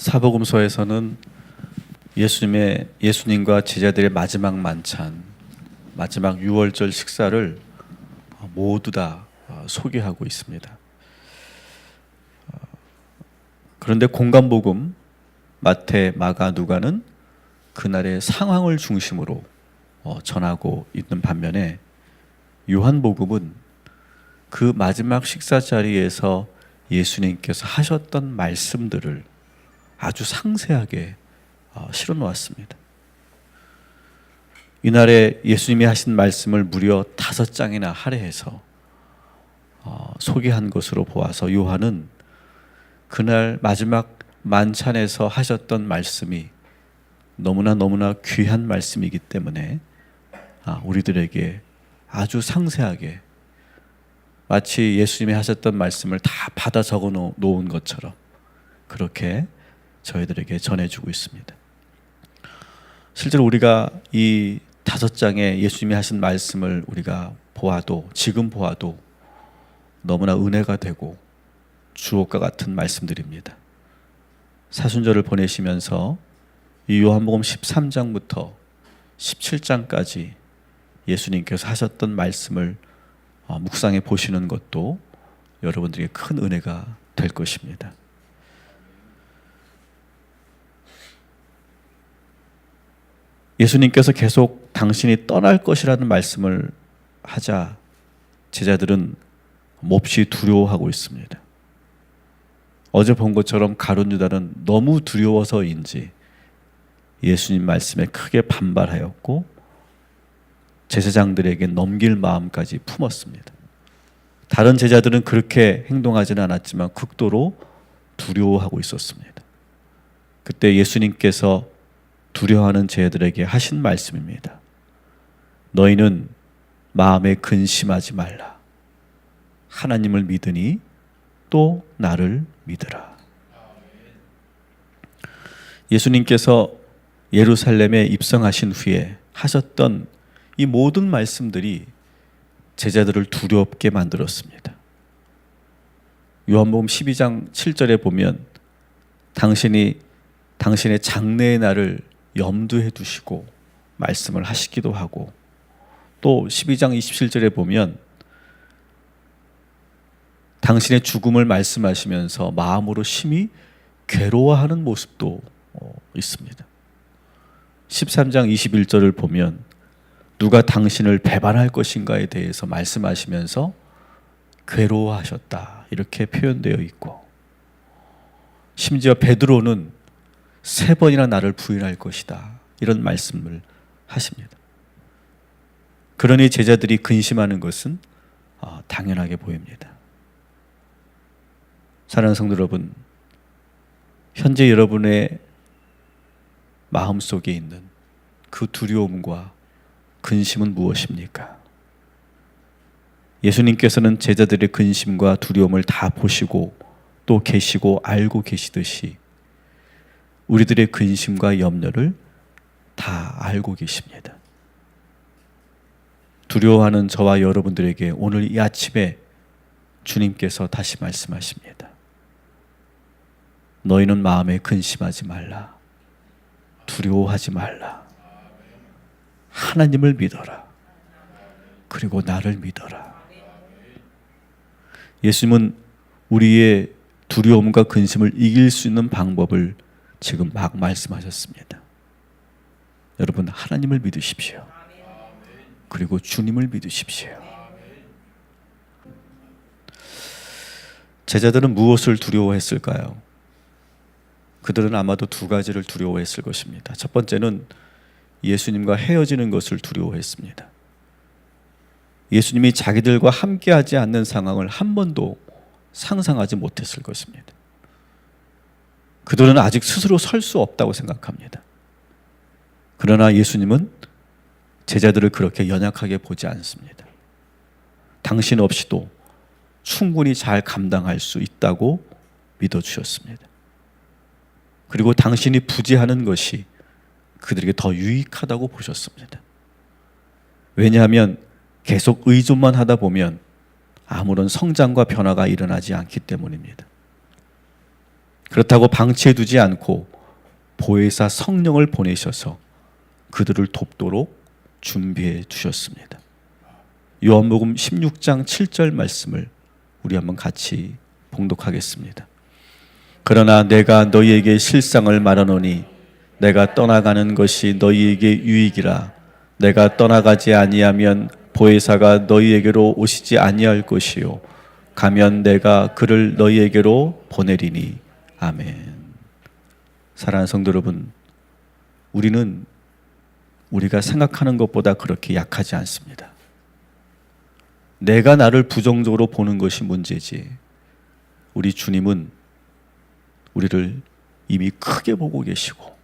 사복음서에서는 예수님과 제자들의 마지막 만찬, 마지막 유월절 식사를 모두 다 소개하고 있습니다. 그런데 공간복음 마태, 마가, 누가는 그날의 상황을 중심으로 전하고 있는 반면에 요한복음은 그 마지막 식사 자리에서 예수님께서 하셨던 말씀들을 아주 상세하게 실어 놓았습니다. 이날에 예수님이 하신 말씀을 무려 5장이나 할애해서 소개한 것으로 보아서 요한은 그날 마지막 만찬에서 하셨던 말씀이 너무나 귀한 말씀이기 때문에 우리들에게 아주 상세하게 마치 예수님이 하셨던 말씀을 다 받아 적어 놓은 것처럼 그렇게 저희들에게 전해주고 있습니다. 실제로 우리가 이 5장의 예수님이 하신 말씀을 우리가 지금 보아도 너무나 은혜가 되고 주옥과 같은 말씀들입니다. 사순절을 보내시면서 이 요한복음 13장부터 17장까지 예수님께서 하셨던 말씀을 묵상해 보시는 것도 여러분들에게 큰 은혜가 될 것입니다. 예수님께서 계속 당신이 떠날 것이라는 말씀을 하자 제자들은 몹시 두려워하고 있습니다. 어제 본 것처럼 가룟 유다는 너무 두려워서인지 예수님 말씀에 크게 반발하였고 제사장들에게 넘길 마음까지 품었습니다. 다른 제자들은 그렇게 행동하지는 않았지만 극도로 두려워하고 있었습니다. 그때 예수님께서 두려워하는 제자들에게 하신 말씀입니다. 너희는 마음에 근심하지 말라. 하나님을 믿으니 또 나를 믿으라. 예수님께서 예루살렘에 입성하신 후에 하셨던 이 모든 말씀들이 제자들을 두렵게 만들었습니다. 요한복음 12장 7절에 보면 당신의 장래의 날을 염두에 두시고 말씀을 하시기도 하고 또 12장 27절에 보면 당신의 죽음을 말씀하시면서 마음으로 심히 괴로워하는 모습도 있습니다. 13장 21절을 보면 누가 당신을 배반할 것인가에 대해서 말씀하시면서 괴로워하셨다 이렇게 표현되어 있고 심지어 베드로는 3번이나 나를 부인할 것이다 이런 말씀을 하십니다. 그러니 제자들이 근심하는 것은 당연하게 보입니다. 사랑하는 성도 여러분, 현재 여러분의 마음속에 있는 그 두려움과 근심은 무엇입니까? 예수님께서는 제자들의 근심과 두려움을 다 보시고 또 계시고 알고 계시듯이 우리들의 근심과 염려를 다 알고 계십니다. 두려워하는 저와 여러분들에게 오늘 이 아침에 주님께서 다시 말씀하십니다. 너희는 마음에 근심하지 말라. 두려워하지 말라. 하나님을 믿어라. 그리고 나를 믿어라. 예수님은 우리의 두려움과 근심을 이길 수 있는 방법을 지금 막 말씀하셨습니다. 여러분, 하나님을 믿으십시오. 그리고 주님을 믿으십시오. 제자들은 무엇을 두려워했을까요? 그들은 아마도 2가지를 두려워했을 것입니다. 첫 번째는 예수님과 헤어지는 것을 두려워했습니다. 예수님이 자기들과 함께하지 않는 상황을 한 번도 상상하지 못했을 것입니다. 그들은 아직 스스로 설 수 없다고 생각합니다. 그러나 예수님은 제자들을 그렇게 연약하게 보지 않습니다. 당신 없이도 충분히 잘 감당할 수 있다고 믿어주셨습니다. 그리고 당신이 부재하는 것이 그들에게 더 유익하다고 보셨습니다. 왜냐하면 계속 의존만 하다 보면 아무런 성장과 변화가 일어나지 않기 때문입니다. 그렇다고 방치해두지 않고 보혜사 성령을 보내셔서 그들을 돕도록 준비해 주셨습니다. 요한복음 16장 7절 말씀을 우리 한번 같이 봉독하겠습니다. 그러나 내가 너희에게 실상을 말하노니 내가 떠나가는 것이 너희에게 유익이라. 내가 떠나가지 아니하면 보혜사가 너희에게로 오시지 아니할 것이요 가면 내가 그를 너희에게로 보내리니. 아멘. 사랑하는 성도 여러분, 우리는 우리가 생각하는 것보다 그렇게 약하지 않습니다. 내가 나를 부정적으로 보는 것이 문제지, 우리 주님은 우리를 이미 크게 보고 계시고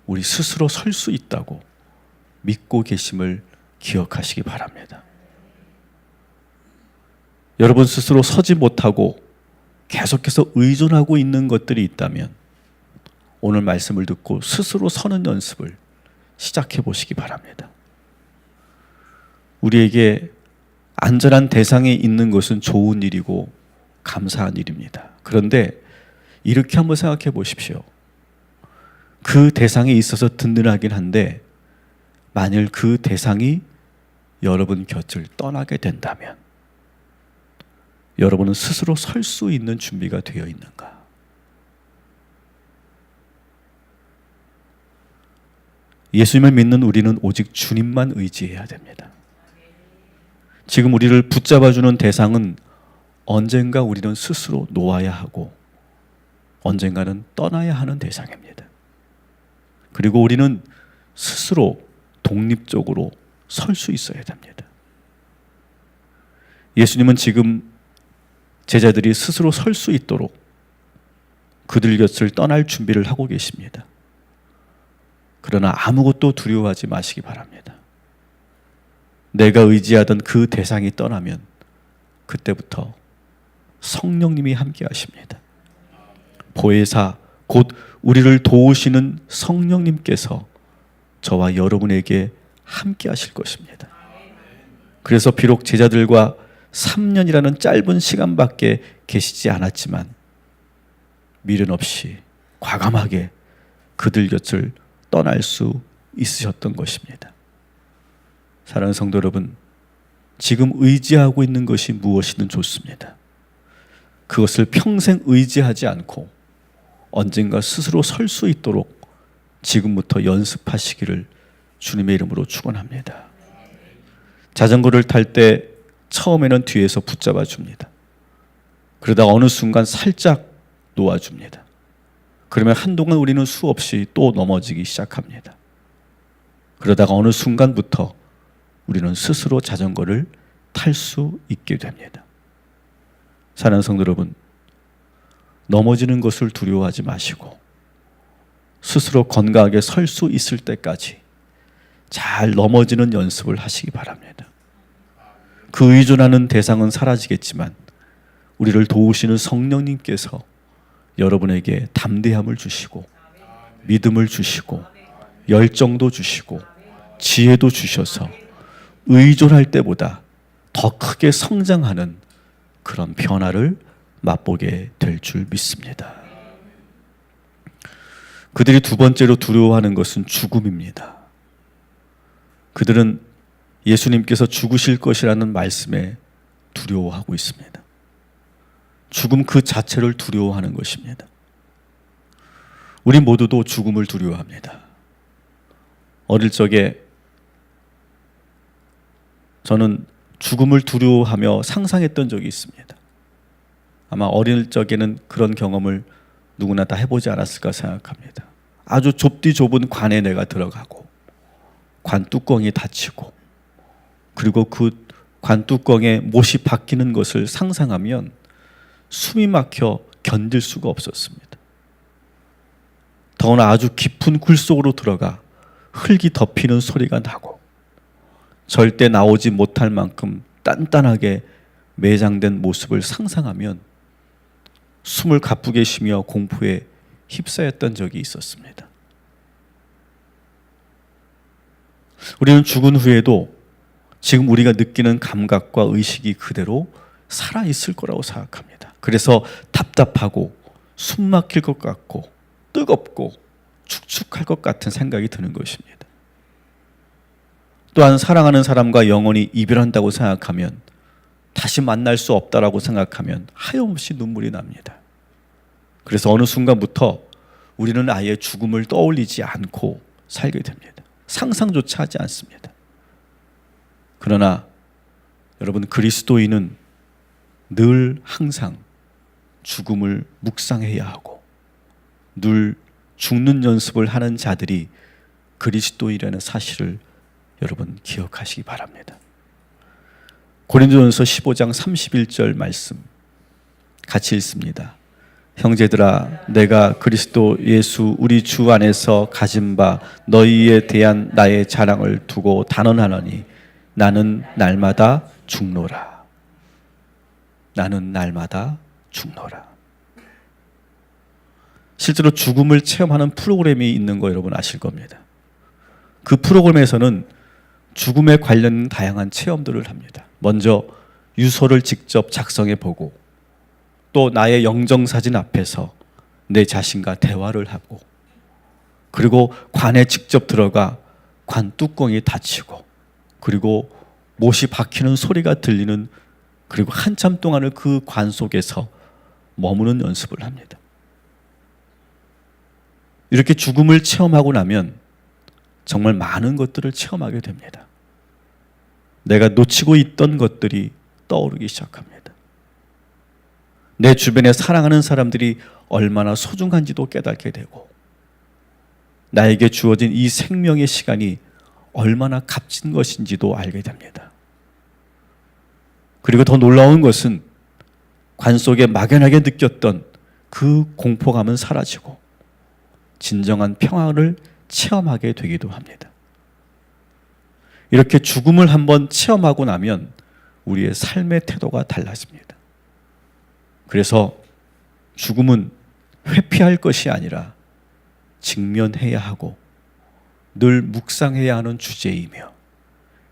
우리 스스로 설 수 있다고 믿고 계심을 기억하시기 바랍니다. 여러분 스스로 서지 못하고 계속해서 의존하고 있는 것들이 있다면 오늘 말씀을 듣고 스스로 서는 연습을 시작해 보시기 바랍니다. 우리에게 안전한 대상에 있는 것은 좋은 일이고 감사한 일입니다. 그런데 이렇게 한번 생각해 보십시오. 그 대상에 있어서 든든하긴 한데 만일 그 대상이 여러분 곁을 떠나게 된다면 여러분은 스스로 설 수 있는 준비가 되어 있는가? 예수님을 믿는 우리는 오직 주님만 의지해야 됩니다. 지금 우리를 붙잡아주는 대상은 언젠가 우리는 스스로 놓아야 하고 언젠가는 떠나야 하는 대상입니다. 그리고 우리는 스스로 독립적으로 설 수 있어야 됩니다. 예수님은 지금 제자들이 스스로 설 수 있도록 그들 곁을 떠날 준비를 하고 계십니다. 그러나 아무것도 두려워하지 마시기 바랍니다. 내가 의지하던 그 대상이 떠나면 그때부터 성령님이 함께 하십니다. 보혜사, 곧 우리를 도우시는 성령님께서 저와 여러분에게 함께 하실 것입니다. 그래서 비록 제자들과 3년이라는 짧은 시간밖에 계시지 않았지만 미련 없이 과감하게 그들 곁을 떠날 수 있으셨던 것입니다. 사랑하는 성도 여러분, 지금 의지하고 있는 것이 무엇이든 좋습니다. 그것을 평생 의지하지 않고 언젠가 스스로 설 수 있도록 지금부터 연습하시기를 주님의 이름으로 축원합니다. 자전거를 탈 때 처음에는 뒤에서 붙잡아 줍니다. 그러다가 어느 순간 살짝 놓아줍니다. 그러면 한동안 우리는 수없이 또 넘어지기 시작합니다. 그러다가 어느 순간부터 우리는 스스로 자전거를 탈 수 있게 됩니다. 사랑하는 성도 여러분, 넘어지는 것을 두려워하지 마시고 스스로 건강하게 설 수 있을 때까지 잘 넘어지는 연습을 하시기 바랍니다. 그 의존하는 대상은 사라지겠지만 우리를 도우시는 성령님께서 여러분에게 담대함을 주시고 믿음을 주시고 열정도 주시고 지혜도 주셔서 의존할 때보다 더 크게 성장하는 그런 변화를 맛보게 될 줄 믿습니다. 그들이 두 번째로 두려워하는 것은 죽음입니다. 그들은 예수님께서 죽으실 것이라는 말씀에 두려워하고 있습니다. 죽음 그 자체를 두려워하는 것입니다. 우리 모두도 죽음을 두려워합니다. 어릴 적에 저는 죽음을 두려워하며 상상했던 적이 있습니다. 아마 어릴 적에는 그런 경험을 누구나 다 해보지 않았을까 생각합니다. 아주 좁디 좁은 관에 내가 들어가고 관 뚜껑이 닫히고 그리고 그 관 뚜껑에 못이 박히는 것을 상상하면 숨이 막혀 견딜 수가 없었습니다. 더구나 아주 깊은 굴 속으로 들어가 흙이 덮이는 소리가 나고 절대 나오지 못할 만큼 단단하게 매장된 모습을 상상하면 숨을 가쁘게 쉬며 공포에 휩싸였던 적이 있었습니다. 우리는 죽은 후에도 지금 우리가 느끼는 감각과 의식이 그대로 살아있을 거라고 생각합니다. 그래서 답답하고 숨 막힐 것 같고 뜨겁고 축축할 것 같은 생각이 드는 것입니다. 또한 사랑하는 사람과 영원히 이별한다고 생각하면, 다시 만날 수 없다라고 생각하면 하염없이 눈물이 납니다. 그래서 어느 순간부터 우리는 아예 죽음을 떠올리지 않고 살게 됩니다. 상상조차 하지 않습니다. 그러나 여러분, 그리스도인은 늘 항상 죽음을 묵상해야 하고 늘 죽는 연습을 하는 자들이 그리스도인이라는 사실을 여러분 기억하시기 바랍니다. 고린도전서 15장 31절 말씀 같이 읽습니다. 형제들아, 내가 그리스도 예수 우리 주 안에서 가진 바 너희에 대한 나의 자랑을 두고 단언하노니 나는 날마다 죽노라. 나는 날마다 죽노라. 실제로 죽음을 체험하는 프로그램이 있는 거 여러분 아실 겁니다. 그 프로그램에서는 죽음에 관련 다양한 체험들을 합니다. 먼저 유서를 직접 작성해 보고, 또 나의 영정사진 앞에서 내 자신과 대화를 하고, 그리고 관에 직접 들어가 관 뚜껑이 닫히고, 그리고 못이 박히는 소리가 들리는, 그리고 한참 동안을 그 관 속에서 머무는 연습을 합니다. 이렇게 죽음을 체험하고 나면 정말 많은 것들을 체험하게 됩니다. 내가 놓치고 있던 것들이 떠오르기 시작합니다. 내 주변에 사랑하는 사람들이 얼마나 소중한지도 깨닫게 되고, 나에게 주어진 이 생명의 시간이 얼마나 값진 것인지도 알게 됩니다. 그리고 더 놀라운 것은 관 속에 막연하게 느꼈던 그 공포감은 사라지고 진정한 평화를 체험하게 되기도 합니다. 이렇게 죽음을 한번 체험하고 나면 우리의 삶의 태도가 달라집니다. 그래서 죽음은 회피할 것이 아니라 직면해야 하고 늘 묵상해야 하는 주제이며,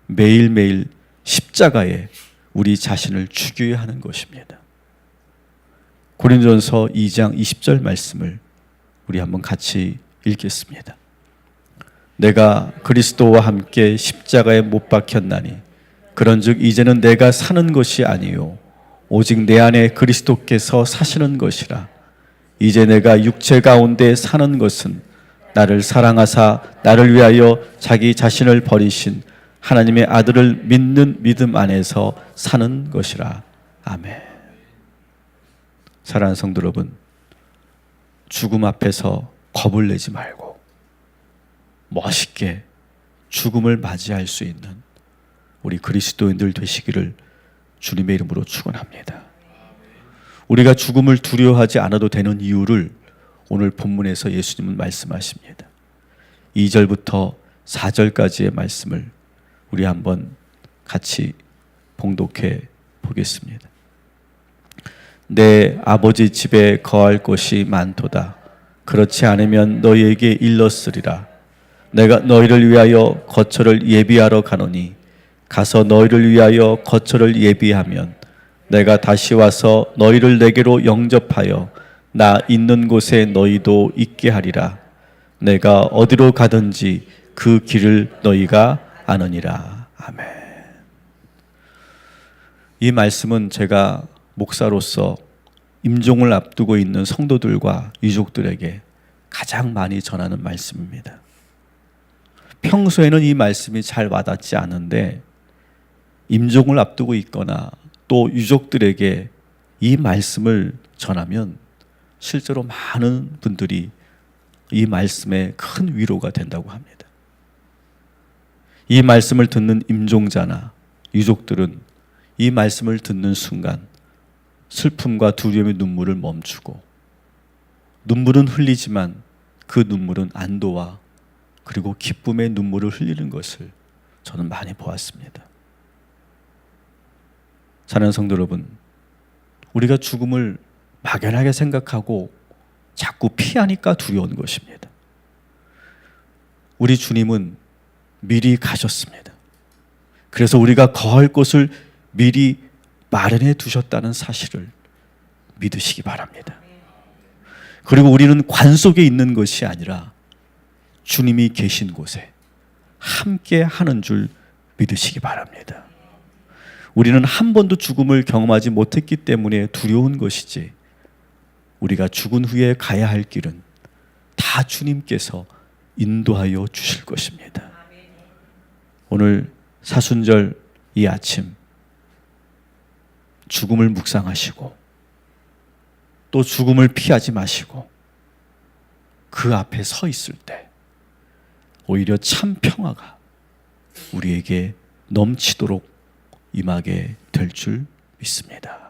매일매일 십자가에 우리 자신을 죽여야 하는 것입니다. 고린도전서 2장 20절 말씀을 우리 한번 같이 읽겠습니다. 내가 그리스도와 함께 십자가에 못 박혔나니 그런즉 이제는 내가 사는 것이 아니요 오직 내 안에 그리스도께서 사시는 것이라. 이제 내가 육체 가운데 사는 것은 나를 사랑하사 나를 위하여 자기 자신을 버리신 하나님의 아들을 믿는 믿음 안에서 사는 것이라. 아멘. 사랑하는 성도 여러분, 죽음 앞에서 겁을 내지 말고 멋있게 죽음을 맞이할 수 있는 우리 그리스도인들 되시기를 주님의 이름으로 축원합니다. 우리가 죽음을 두려워하지 않아도 되는 이유를 오늘 본문에서 예수님은 말씀하십니다. 2절부터 4절까지의 말씀을 우리 한번 같이 봉독해 보겠습니다. 내 아버지 집에 거할 곳이 많도다. 그렇지 않으면 너희에게 일렀으리라. 내가 너희를 위하여 거처를 예비하러 가노니 가서 너희를 위하여 거처를 예비하면 내가 다시 와서 너희를 내게로 영접하여 나 있는 곳에 너희도 있게 하리라. 내가 어디로 가든지 그 길을 너희가 아느니라. 아멘. 이 말씀은 제가 목사로서 임종을 앞두고 있는 성도들과 유족들에게 가장 많이 전하는 말씀입니다. 평소에는 이 말씀이 잘 와닿지 않은데 임종을 앞두고 있거나 또 유족들에게 이 말씀을 전하면 실제로 많은 분들이 이 말씀에 큰 위로가 된다고 합니다. 이 말씀을 듣는 임종자나 유족들은 이 말씀을 듣는 순간 슬픔과 두려움의 눈물을 멈추고, 눈물은 흘리지만 그 눈물은 안도와 그리고 기쁨의 눈물을 흘리는 것을 저는 많이 보았습니다. 사랑하는 성도 여러분, 우리가 죽음을 막연하게 생각하고 자꾸 피하니까 두려운 것입니다. 우리 주님은 미리 가셨습니다. 그래서 우리가 거할 곳을 미리 마련해 두셨다는 사실을 믿으시기 바랍니다. 그리고 우리는 관 속에 있는 것이 아니라 주님이 계신 곳에 함께 하는 줄 믿으시기 바랍니다. 우리는 한 번도 죽음을 경험하지 못했기 때문에 두려운 것이지, 우리가 죽은 후에 가야 할 길은 다 주님께서 인도하여 주실 것입니다. 오늘 사순절 이 아침 죽음을 묵상하시고 또 죽음을 피하지 마시고 그 앞에 서 있을 때 오히려 참 평화가 우리에게 넘치도록 임하게 될 줄 믿습니다.